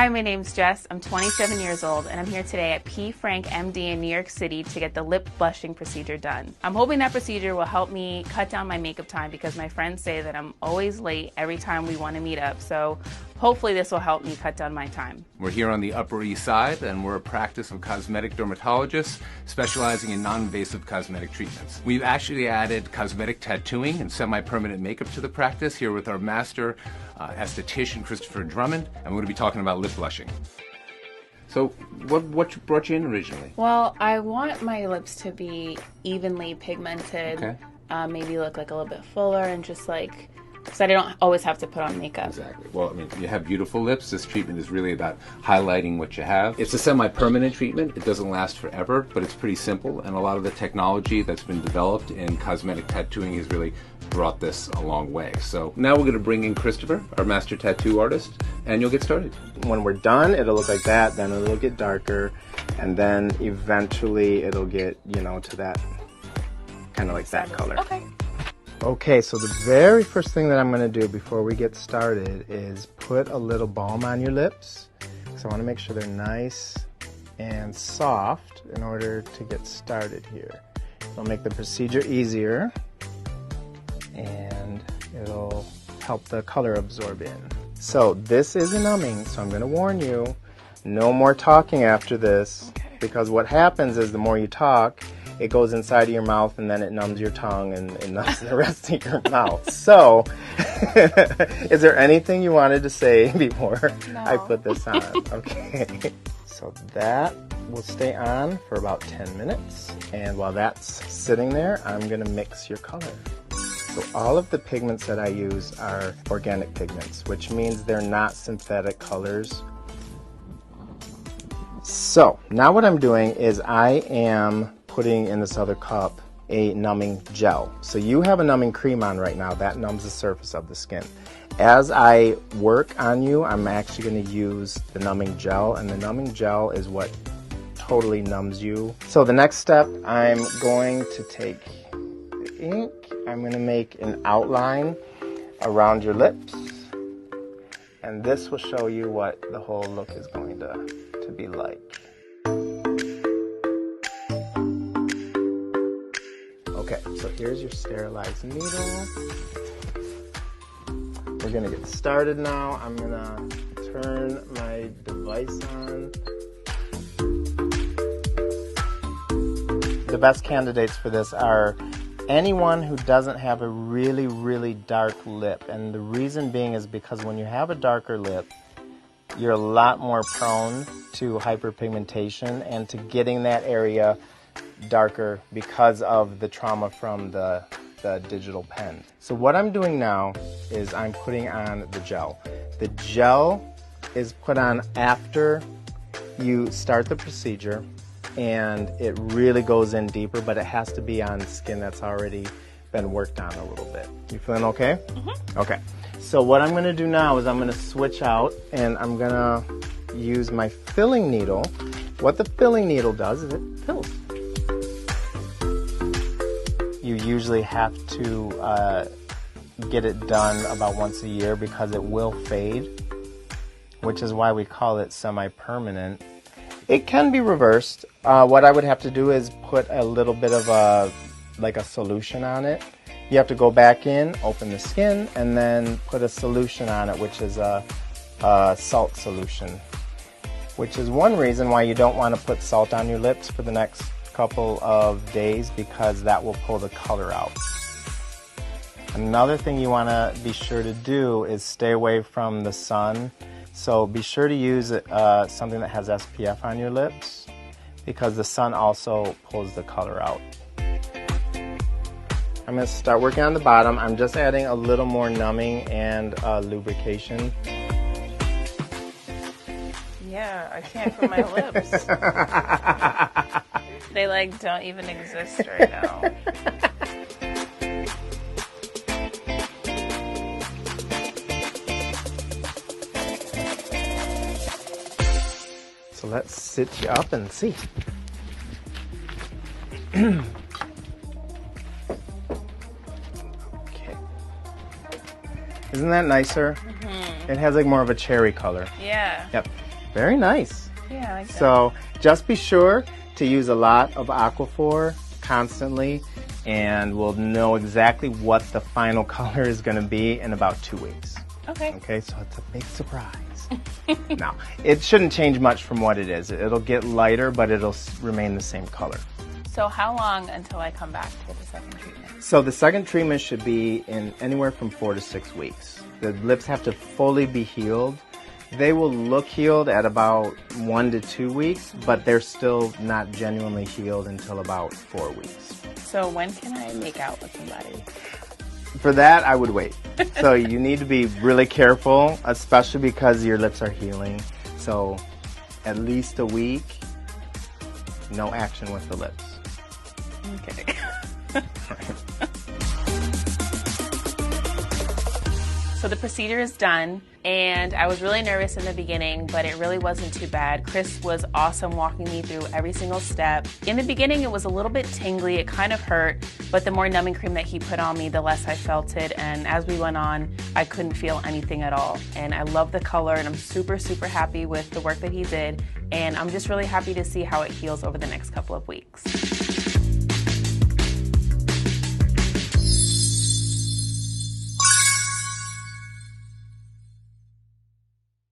Hi, my name's Jess. I'm 27 years old, and I'm here today at P. Frank MD in New York City to get the lip blushing procedure done. I'm hoping that procedure will help me cut down my makeup time because my friends say that I'm always late every time we want to meet up, so hopefully this will help me cut down my time. We're here on the Upper East Side, and we're a practice of cosmetic dermatologists specializing in non-invasive cosmetic treatments. We've actually added cosmetic tattooing and semi-permanent makeup to the practice here with our master esthetician, Christopher Drummond, and we're going to be talking about lip blushing. So what brought you in originally? Well, I want my lips to be evenly pigmented, Okay. Maybe look like a little bit fuller and just like, so I don't always have to put on makeup. Exactly. Well, I mean, you have beautiful lips. This treatment is really about highlighting what you have. It's a semi-permanent treatment. It doesn't last forever, but it's pretty simple, and a lot of the technology that's been developed in cosmetic tattooing has really brought this a long way. So now we're going to bring in Christopher, our master tattoo artist, and you'll get started. When we're done, it'll look like that, then it'll get darker, and then eventually it'll get, you know, to that, kind of like that color. Okay. Okay, so the very first thing that I'm going to do before we get started is put a little balm on your lips. So I want to make sure they're nice and soft in order to get started here. It'll make the procedure easier and it'll help the color absorb in. So this is a numbing, so I'm going to warn you, no more talking after this, because what happens is the more you talk, it goes inside of your mouth and then it numbs your tongue and it numbs the rest of your mouth. So, is there anything you wanted to say before I put this on? Okay. So that will stay on for about 10 minutes. And while that's sitting there, I'm going to mix your color. So all of the pigments that I use are organic pigments, which means they're not synthetic colors. So now what I'm doing is I am putting in this other cup a numbing gel. So you have a numbing cream on right now that numbs the surface of the skin. As I work on you, I'm actually going to use the numbing gel, and the numbing gel is what totally numbs you. So the next step, I'm going to take the ink. I'm going to make an outline around your lips, and this will show you what the whole look is going to be like. Okay, so here's your sterilized needle. We're gonna get started now. I'm gonna turn my device on. The best candidates for this are anyone who doesn't have a really, really dark lip. And the reason being is because when you have a darker lip, you're a lot more prone to hyperpigmentation and to getting that area darker because of the trauma from the digital pen. So what I'm doing now is I'm putting on the gel. The gel is put on after you start the procedure, and it really goes in deeper, but it has to be on skin that's already been worked on a little bit. You feeling okay? Mm-hmm. Okay. So what I'm going to do now is I'm going to switch out, and I'm going to use my filling needle. What the filling needle does is it fills. You usually have to get it done about once a year because it will fade, which is why we call it semi-permanent. It can be reversed. What I would have to do is put a little bit of a solution on it. You have to go back in, open the skin, and then put a solution on it, which is a salt solution, which is one reason why you don't want to put salt on your lips for the next couple of days, because that will pull the color out. Another thing you want to be sure to do is stay away from the sun. So be sure to use something that has SPF on your lips, because the sun also pulls the color out. I'm going to start working on the bottom. I'm just adding a little more numbing and lubrication. Yeah, I can't for my lips. They don't even exist right now. So let's sit you up and see. Okay. Isn't that nicer? Mm-hmm. It has more of a cherry color. Yeah. Yep. Very nice. Yeah, I like that. So just be sure to use a lot of Aquaphor constantly, and we'll know exactly what the final color is going to be in about 2 weeks. Okay. Okay, so it's a big surprise. Now, it shouldn't change much from what it is. It'll get lighter, but it'll remain the same color. So how long until I come back for the second treatment? So the second treatment should be in anywhere from 4 to 6 weeks. The lips have to fully be healed. They will look healed at about 1 to 2 weeks, but they're still not genuinely healed until about 4 weeks. So when can I make out with somebody? For that, I would wait. So you need to be really careful, especially because your lips are healing. So at least a week, no action with the lips. Okay. So the procedure is done, and I was really nervous in the beginning, but it really wasn't too bad. Chris was awesome walking me through every single step. In the beginning, it was a little bit tingly, it kind of hurt, but the more numbing cream that he put on me, the less I felt it, and as we went on, I couldn't feel anything at all. And I love the color, and I'm super, super happy with the work that he did, and I'm just really happy to see how it heals over the next couple of weeks.